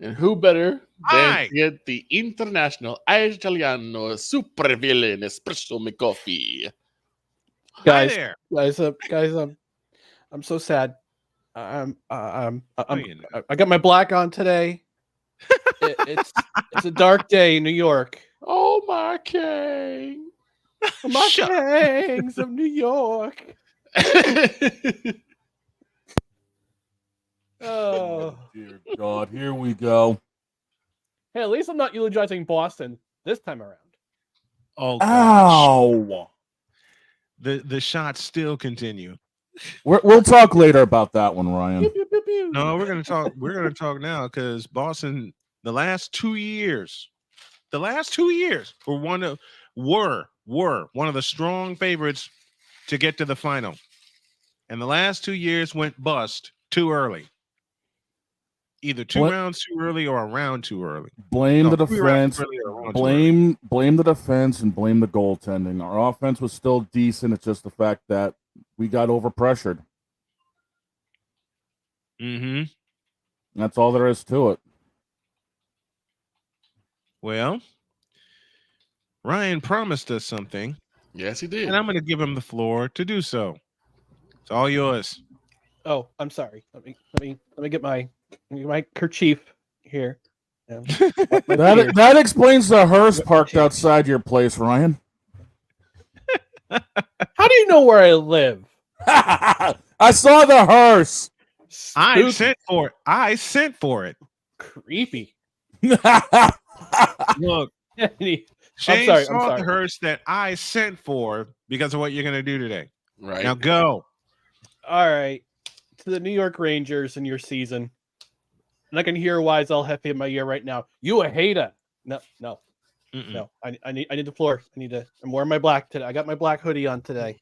And who better than Hi. to get the international Italiano supervillain espresso me coffee? Hi Guys, there. guys, I'm so sad. Oh, you know. I got my black on today. It's a dark day in New York. Oh my king! My Shut up. kings of New York. Oh, Oh, dear God. Here we go. hey, at least I'm not eulogizing Boston this time around. Oh gosh. Ow. The shots still continue. We'll talk later about that one, Ryan. Pew, pew, pew, pew. No, we're gonna talk. We're gonna talk now because Boston, the last 2 years, were one of the strong favorites to get to the final, and the last 2 years went bust too early. Either two Bla- rounds too early or a round too early. blame No, the 3 rounds too defense. early or a round too early. Blame the defense and blame the goaltending. Our offense was still decent. It's just the fact that we got overpressured. Mm-hmm. That's all there is to it. Well, Ryan promised us something, Yes, he did. and I'm going to give him the floor to do so. It's all yours. Oh, I'm sorry. Let me get my kerchief here. Yeah. My beard. That explains the hearse parked outside your place, Ryan. How do you know where I live? I saw the hearse. I Spooky. sent for it. I sent for it. Creepy. Look, I'm Shane sorry. saw the hearse that I sent for because of what you're going to do today. Right. Now go. All right. To the New York Rangers in your season. And I can hear why it's all happy in my ear right now. You a hater. No. Mm-mm. No. I need the floor. I'm wearing my black today. I got my black hoodie on today.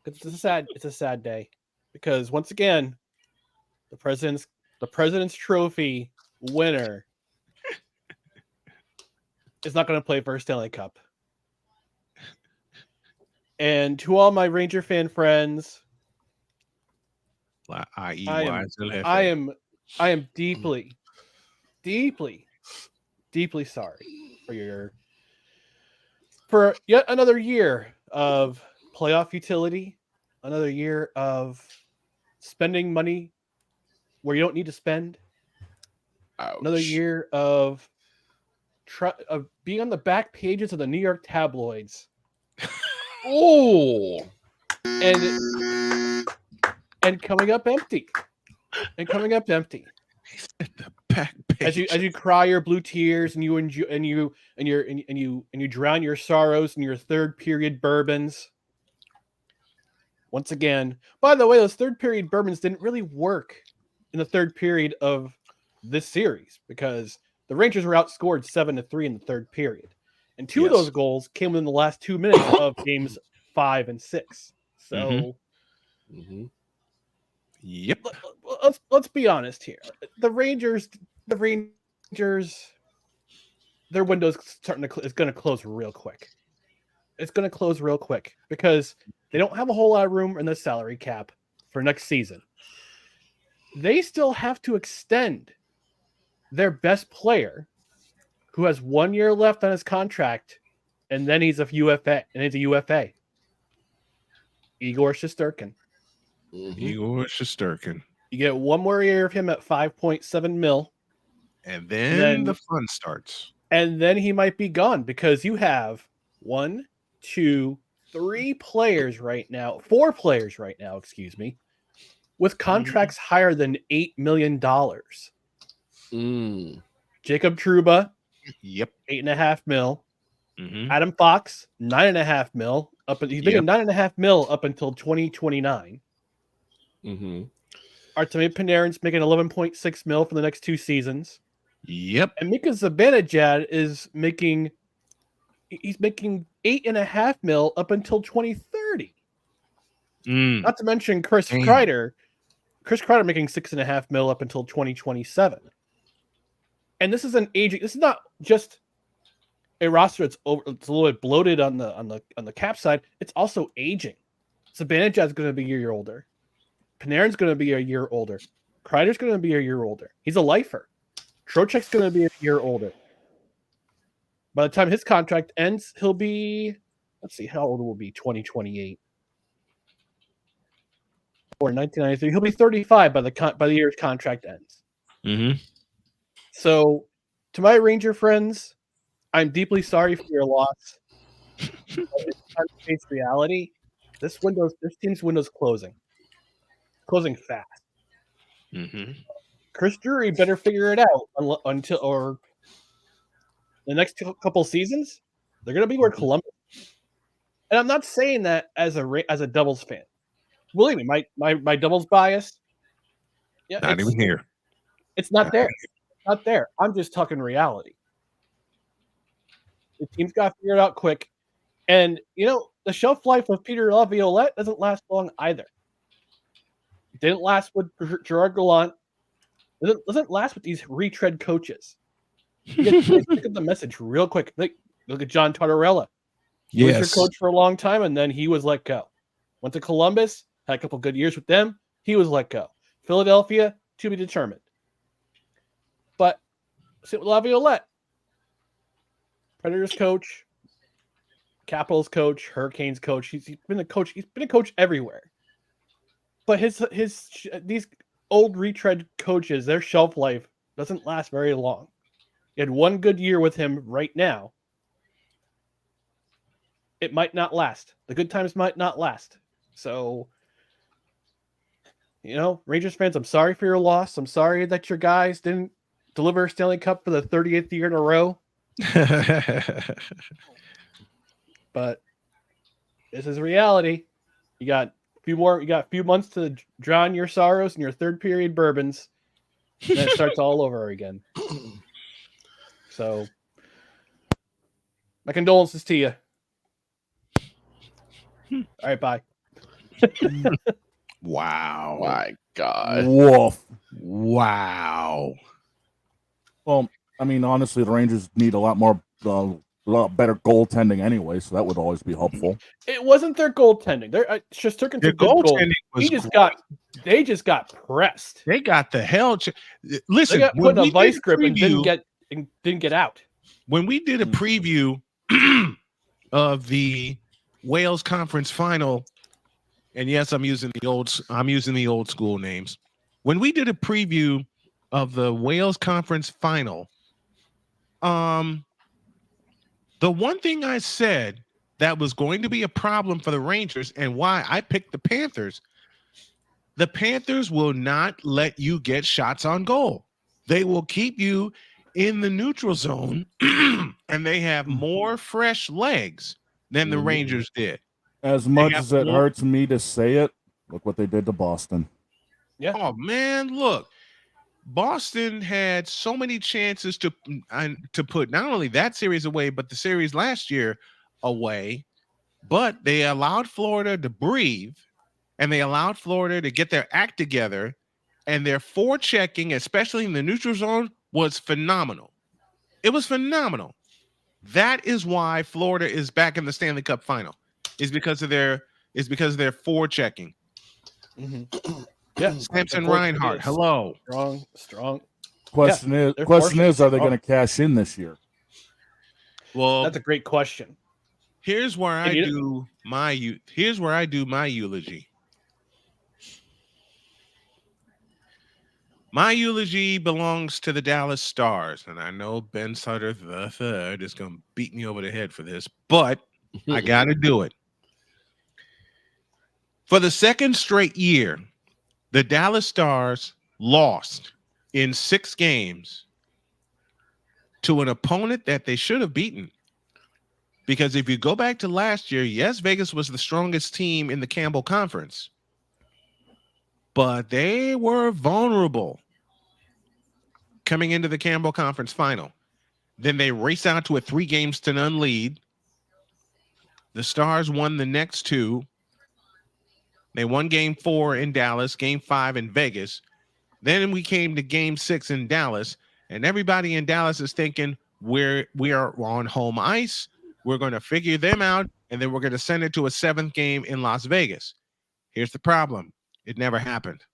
It's a sad day. Because once again, the president's trophy winner is not going to play for a Stanley Cup. And to all my Ranger fan friends, I.e. I am deeply sorry for yet another year of playoff futility, another year of spending money where you don't need to spend, Ouch. another year of being on the back pages of the New York tabloids. Oh. And coming up empty. The back page. As you cry your blue tears and you enjoy and you drown your sorrows in your third period bourbons. Once again, by the way, those third period bourbons didn't really work in the third period of this series because the Rangers were outscored 7-3 in the third period. And two of those goals came within the last 2 minutes of games 5 and 6. So Mm-hmm. Yep. let's be honest here. The Rangers, their window's is going to close real quick. It's going to close real quick because they don't have a whole lot of room in the salary cap for next season. They still have to extend their best player, who has 1 year left on his contract, and then he's a UFA. Igor Shesterkin. Mm-hmm. Igor Shesterkin. You get 1 more year of him at 5.7 mil. And then the fun starts. And then he might be gone because you have 1, 2, 3 players right now, 4 players right now, excuse me, with contracts higher than $8 million. Jacob Trouba, Yep. 8.5 mil. Mm-hmm. Adam Fox, 9.5 mil. He's making 9.5 mil up until 2029. Mm-hmm. Artemi Panarin's making 11.6 mil for the next 2 seasons. Yep. And Mika Zibanejad is making 8.5 mil up until 2030. Not to mention Chris Kreider. Chris Kreider making 6.5 mil up until 2027. And this is this is not just a roster it's a little bit bloated on the cap side. It's also aging. Zibanejad's going to be a year older. Panarin's going to be a year older. Kreider's going to be a year older. He's a lifer. Trocheck's going to be a year older. By the time his contract ends, he'll be, let's see, how old will be 2028? Or 1993. He'll be 35 by the year his contract ends. Mm-hmm. So, to my Ranger friends, I'm deeply sorry for your loss. But it's time to face reality. This team's window's closing fast. Mm-hmm. Chris Drury better figure it out until the next couple seasons. They're going to be where Columbus. And I'm not saying that as a Devils fan. Believe me, my Devils bias. Yeah, Not even here. It's not there. It's not there. I'm just talking reality. The team's got to figure it out quick. And, the shelf life of Peter Laviolette doesn't last long either. It didn't last with Gerard Gallant. It doesn't last with these retread coaches. Look at the message real quick. Look at John Tortorella. He was your coach for a long time, and then he was let go. Went to Columbus, had a couple good years with them. He was let go. Philadelphia, to be determined. But sit with Laviolette. Predators coach, Capitals coach, Hurricanes coach. He's been a coach. He's been a coach everywhere. But these old retread coaches, their shelf life doesn't last very long. You had one good year with him right now. It might not last. The good times might not last. So, Rangers fans, I'm sorry for your loss. I'm sorry that your guys didn't deliver a Stanley Cup for the 30th year in a row. But this is reality. You got a few months to drown your sorrows in your third period bourbons. And then it starts all over again. So, my condolences to you. All right, bye. Wow. My God. Woof. Wow. Well, I mean, honestly, the Rangers need a lot better goaltending anyway, so that would always be helpful. It wasn't their goaltending. Shesterkin's a good goalie. They just got pressed. They got the hell. Listen, they got put in a vice grip and didn't get out. When we did a preview of the Wales Conference Final, and yes, I'm using the old school names. When we did a preview of the Wales Conference Final, the one thing I said that was going to be a problem for the Rangers and why I picked the Panthers, the Panthers will not let you get shots on goal. They will keep you in the neutral zone, and they have more fresh legs than the Rangers did. As much as it hurts me to say it, look what they did to Boston. Yeah. Oh, man, look. Boston had so many chances to put not only that series away, but the series last year away. But they allowed Florida to breathe, and they allowed Florida to get their act together, and their forechecking, especially in the neutral zone, was phenomenal. It was phenomenal. That is why Florida is back in the Stanley Cup Final. Is because of their forechecking. Mm-hmm. Yeah, Samson Reinhart. Hello. Strong. Question is, are they going to cash in this year? Well, that's a great question. Here's where I do my eulogy. My eulogy belongs to the Dallas Stars, and I know Ben Sutter III is going to beat me over the head for this, but I got to do it. For the second straight year, the Dallas Stars lost in 6 games to an opponent that they should have beaten. Because if you go back to last year, yes, Vegas was the strongest team in the Campbell Conference, but they were vulnerable coming into the Campbell Conference Final. Then they raced out to a 3-0 lead. The Stars won the next 2. They won Game 4 in Dallas, Game 5 in Vegas. Then we came to Game 6 in Dallas, and everybody in Dallas is thinking we are on home ice. We're going to figure them out, and then we're going to send it to a 7th game in Las Vegas. Here's the problem. It never happened.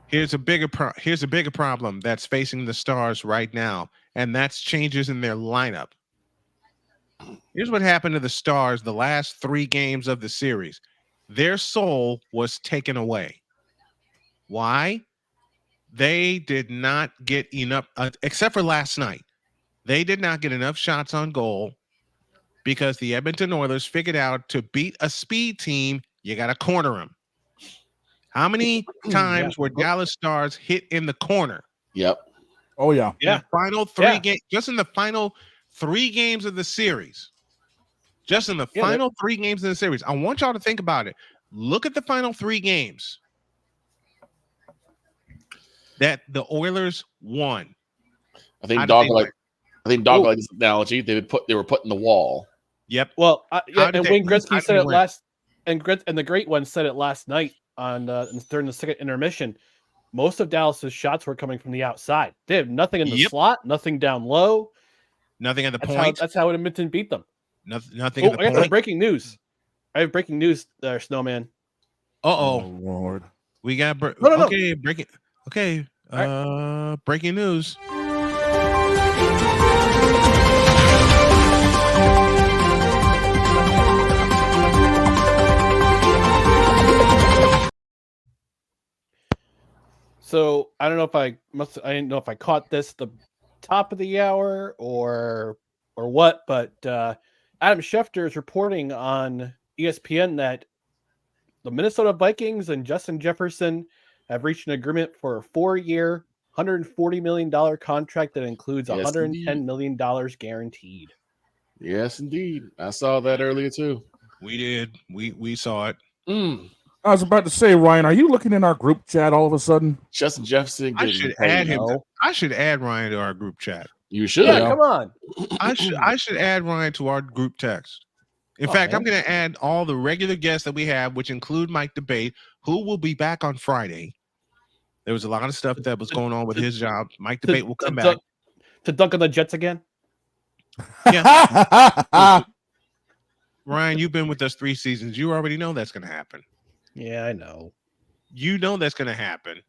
Here's a bigger problem that's facing the Stars right now, and that's changes in their lineup. Here's what happened to the Stars the last 3 games of the series. Their soul was taken away. Why? They did not get enough, except for last night. They did not get enough shots on goal because the Edmonton Oilers figured out to beat a speed team, you got to corner them. How many times were Dallas Stars hit in the corner? Yep. Oh yeah. In the final 3 games, just in the final 3 games of the series. Just in the final 3 games of the series. I want y'all to think about it. Look at the final 3 games that the Oilers won. I think dogleg this analogy. They were put in the wall. Yep. Well, and Wayne Gretzky said it last, and the great one said it last night on during the second intermission. Most of Dallas's shots were coming from the outside. They have nothing in the slot, nothing down low, nothing at the point. That's how Edmonton beat them. Nothing at the I point. got some breaking news. I have breaking news there, Snowman. Oh Lord. We got breaking. Okay. Breaking news. So I don't know if I didn't know if I caught this the top of the hour or what, but Adam Schefter is reporting on ESPN that the Minnesota Vikings and Justin Jefferson have reached an agreement for a 4-year, $140 million contract that includes $110 million guaranteed. Yes, indeed. I saw that earlier too. We did. We saw it. I was about to say, Ryan, are you looking in our group chat all of a sudden? Justin Jefferson. I should add him. I should add Ryan to our group chat. You should. Yeah, come on. I should add Ryan to our group text. In fact, I'm going to add all the regular guests that we have, which include Mike Debate, who will be back on Friday. There was a lot of stuff that was going on with his job. Mike Debate will come back. To dunk on the Jets again? Yeah. Ryan, you've been with us 3 seasons. You already know that's going to happen. Yeah, I know. You know that's going to happen.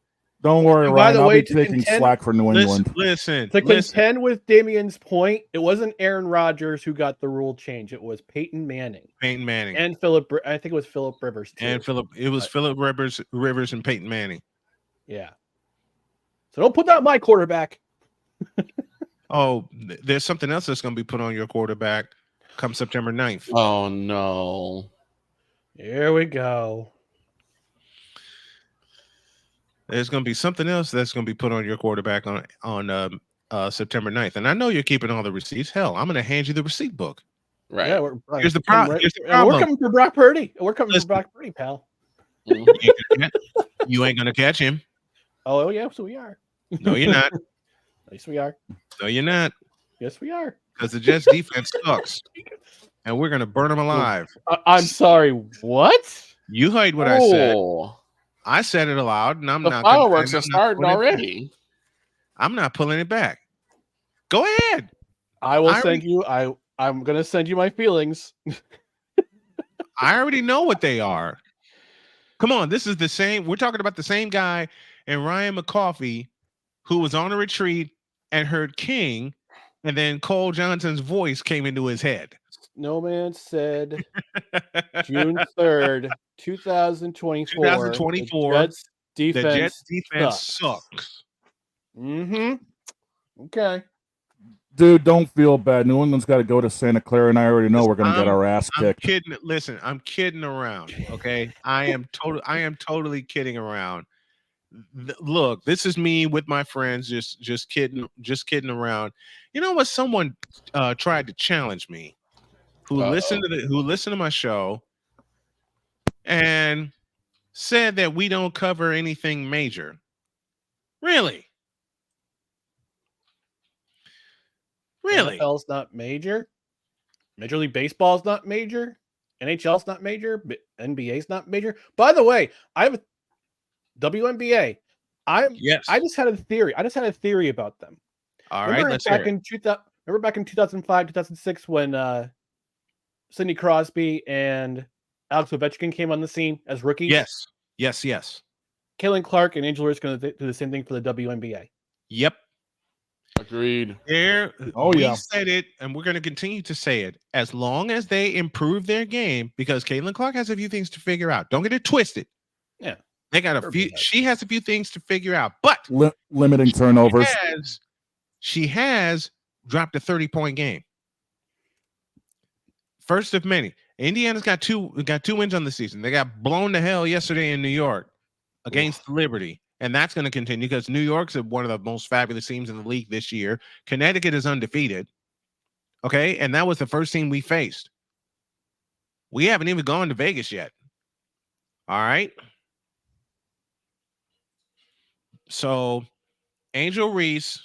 Don't worry, Ryan. I'll be taking slack for New England. Listen. Contend with Damien's point, it wasn't Aaron Rodgers who got the rule change. It was Peyton Manning. And Philip. I think it was Philip Rivers too. And Philip Rivers and Peyton Manning. Yeah. So don't put that on my quarterback. Oh, there's something else that's going to be put on your quarterback come September 9th. Oh no. Here we go. There's going to be something else that's going to be put on your quarterback on September 9th. And I know you're keeping all the receipts. Hell, I'm going to hand you the receipt book. Right. Yeah, here's the problem. We're coming for Brock Purdy. We're coming for Brock Purdy, pal. You ain't going to catch him. Oh, yeah, so we are. No, you're not. Yes, we are. No, you're not. Yes, we are. Because the Jets defense sucks. And we're going to burn them alive. I'm sorry. What? You heard what I said. I said it aloud, and I'm not. The fireworks are starting already. I'm not pulling it back. Go ahead. I will send you. I'm going to send you my feelings. I already know what they are. Come on, this is the same. We're talking about the same guy and Ryan McCarthy, who was on a retreat and heard King, and then Cole Johnson's voice came into his head. Snowman said June 3rd, 2024. 2024. The Jets defense sucks. Mm-hmm. Okay. Dude, don't feel bad. New England's got to go to Santa Clara, and I already know we're going to get our ass kicked. Listen, I'm kidding around. Okay, I am totally kidding around. Look, this is me with my friends, just kidding around. You know what? Someone tried to challenge me, who listened to my show, and said that we don't cover anything major. Really? Really? NFL's not major. Major League Baseball's not major. NHL's not major. NBA's not major. By the way, I have a WNBA. I just had a theory. I just had a theory about them. All right, let's hear it. Remember back in 2005, 2006 when Sidney Crosby and Alex Ovechkin came on the scene as rookies? Yes. Caitlin Clark and Angel Reese going to do the same thing for the WNBA. Yep. Agreed. We said it, and we're going to continue to say it as long as they improve their game, because Caitlin Clark has a few things to figure out. Don't get it twisted. Yeah. They got a few. She has a few things to figure out, but limiting turnovers. She has dropped a 30-point game. First of many. Indiana's got two wins on the season. They got blown to hell yesterday in New York against Liberty. And that's going to continue because New York's one of the most fabulous teams in the league this year. Connecticut is undefeated. Okay. And that was the first team we faced. We haven't even gone to Vegas yet. All right. So Angel Reese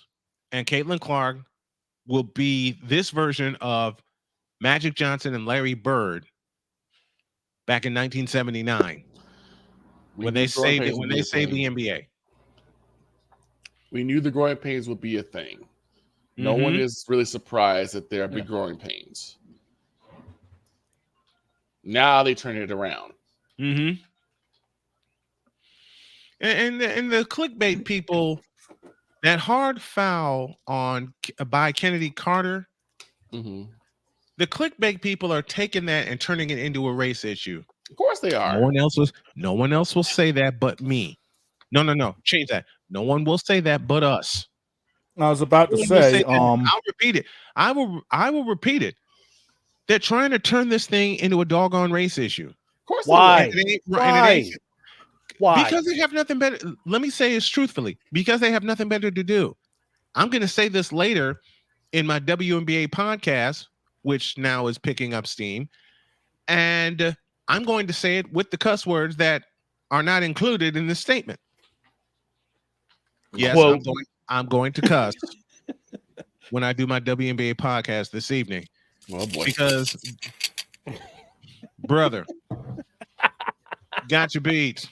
and Caitlin Clark will be this version of Magic Johnson and Larry Bird back in 1979 when they saved the NBA. We knew the growing pains would be a thing. No one is really surprised that there are big growing pains. Now they turn it around. And the clickbait people, that hard foul by Kennedy Carter, the clickbait people are taking that and turning it into a race issue. Of course they are. No one else will say that but me. No. Change that. No one will say that but us. I was about to say, I'll repeat it. I will repeat it. They're trying to turn this thing into a doggone race issue. Of course. Why? Why? Because they have nothing better. Let me say this truthfully. Because they have nothing better to do. I'm going to say this later in my WNBA podcast, which now is picking up steam. And I'm going to say it with the cuss words that are not included in this statement. Yes, I'm going to cuss when I do my WNBA podcast this evening. Oh boy. Because, brother, got your beats.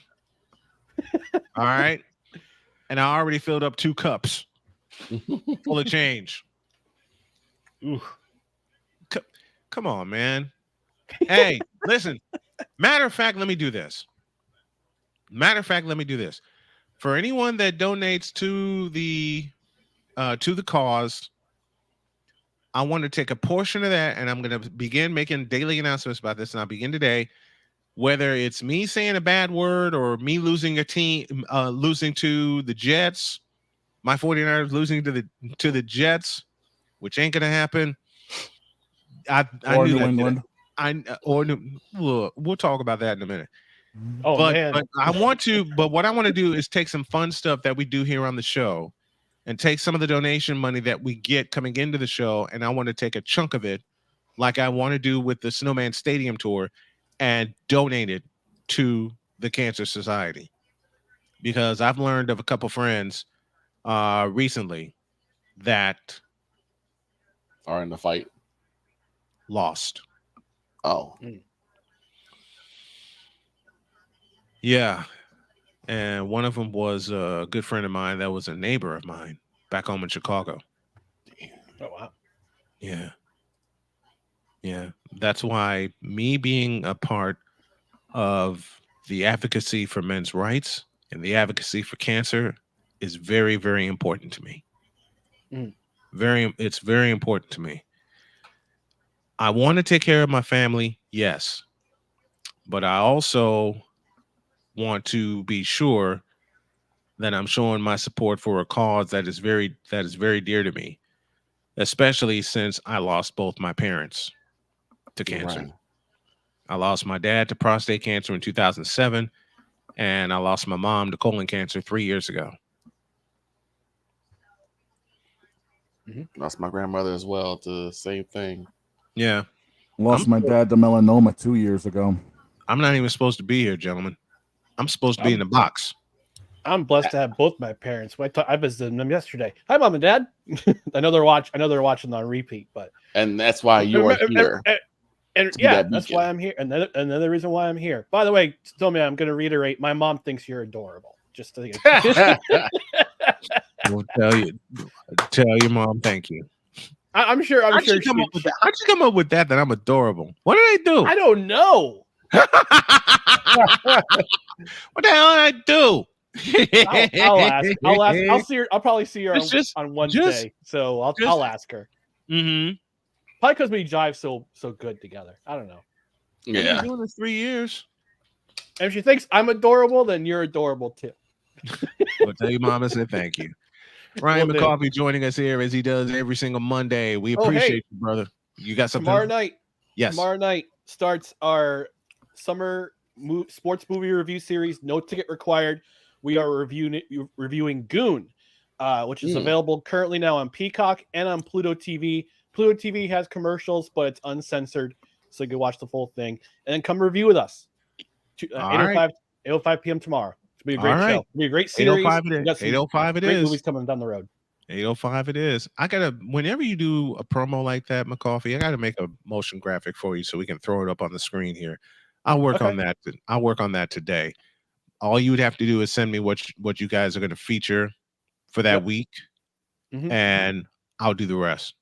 All right. And I already filled up 2 cups full of change. Ooh. Come on, man. Hey, listen. Matter of fact, let me do this. For anyone that donates to the cause, I want to take a portion of that, and I'm going to begin making daily announcements about this. And I'll begin today, whether it's me saying a bad word or me losing a team, losing to the Jets, my 49ers losing to the Jets, which ain't going to happen. I knew New England. We'll talk about that in a minute. Man. But what I want to do is take some fun stuff that we do here on the show and take some of the donation money that we get coming into the show, and I want to take a chunk of it, like I want to do with the Snowman Stadium tour, and donate it to the Cancer Society. Because I've learned of a couple friends recently that are in the fight. Lost. Oh. Yeah. And one of them was a good friend of mine that was a neighbor of mine back home in Chicago. Oh, wow. Yeah. That's why me being a part of the advocacy for men's rights and the advocacy for cancer is very, very important to me. It's very important to me. I want to take care of my family, yes. But I also want to be sure that I'm showing my support for a cause that is very dear to me, especially since I lost both my parents to cancer. Right. I lost my dad to prostate cancer in 2007, and I lost my mom to colon cancer 3 years ago. Lost my grandmother as well to the same thing. Yeah. Lost my dad to melanoma 2 years ago. I'm not even supposed to be here, gentlemen. I'm supposed to be in the box. I'm blessed to have both my parents. I visited them yesterday. Hi, Mom and Dad. I know they're watching on repeat, and that's why you are here. And yeah, that's why I'm here. And another reason why I'm here. By the way, tell me, I'm going to reiterate. My mom thinks you're adorable. Just to We'll tell your mom thank you. I'm sure. How'd you come up with that I'm adorable? What did I do? I don't know. What the hell did I do? I'll ask. I'll see her. I'll probably see her on Wednesday. So I'll ask her. Mm-hmm. Probably because we jive so good together. I don't know. I've been doing this 3 years. And if she thinks I'm adorable, then you're adorable too. I'll tell your mama said thank you. Ryan McCarthy joining us here as he does every single Monday. We appreciate you, brother. You got something? Tomorrow night. Yes. Tomorrow night starts our summer sports movie review series. No ticket required. We are reviewing Goon, which is available currently now on Peacock and on Pluto TV. Pluto TV has commercials, but it's uncensored, so you can watch the full thing. And then come review with us. 8:05 p.m. tomorrow. It's going to be a great show. It'll be a great series. 8:05 it is. Great movies coming down the road. 8:05 it is. Whenever you do a promo like that, McCarthy, I gotta make a motion graphic for you so we can throw it up on the screen here. I'll work on that. I'll work on that today. All you would have to do is send me what you guys are going to feature for that week, and I'll do the rest.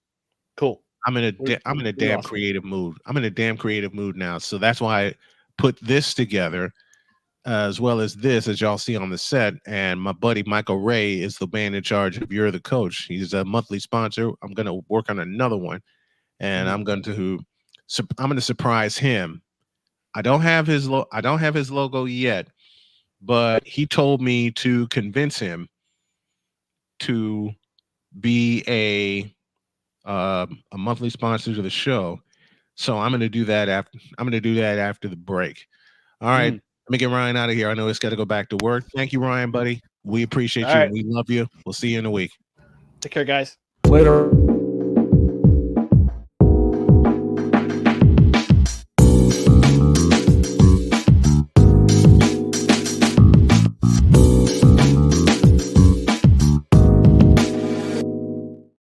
Cool. I'm in a damn creative mood. I'm in a damn creative mood now. So that's why I put this together, as well as this, as y'all see on the set. And my buddy Michael Ray is the man in charge of You're the Coach. He's a monthly sponsor. I'm going to work on another one, and I'm going to surprise him. I don't have his logo yet, but he told me to convince him to be a monthly sponsor to the show. So I'm going to do that after the break. All right. Let me get Ryan out of here. I know it's got to go back to work. Thank you, Ryan, buddy. We appreciate you. Right. We love you. We'll see you in a week. Take care, guys. Later.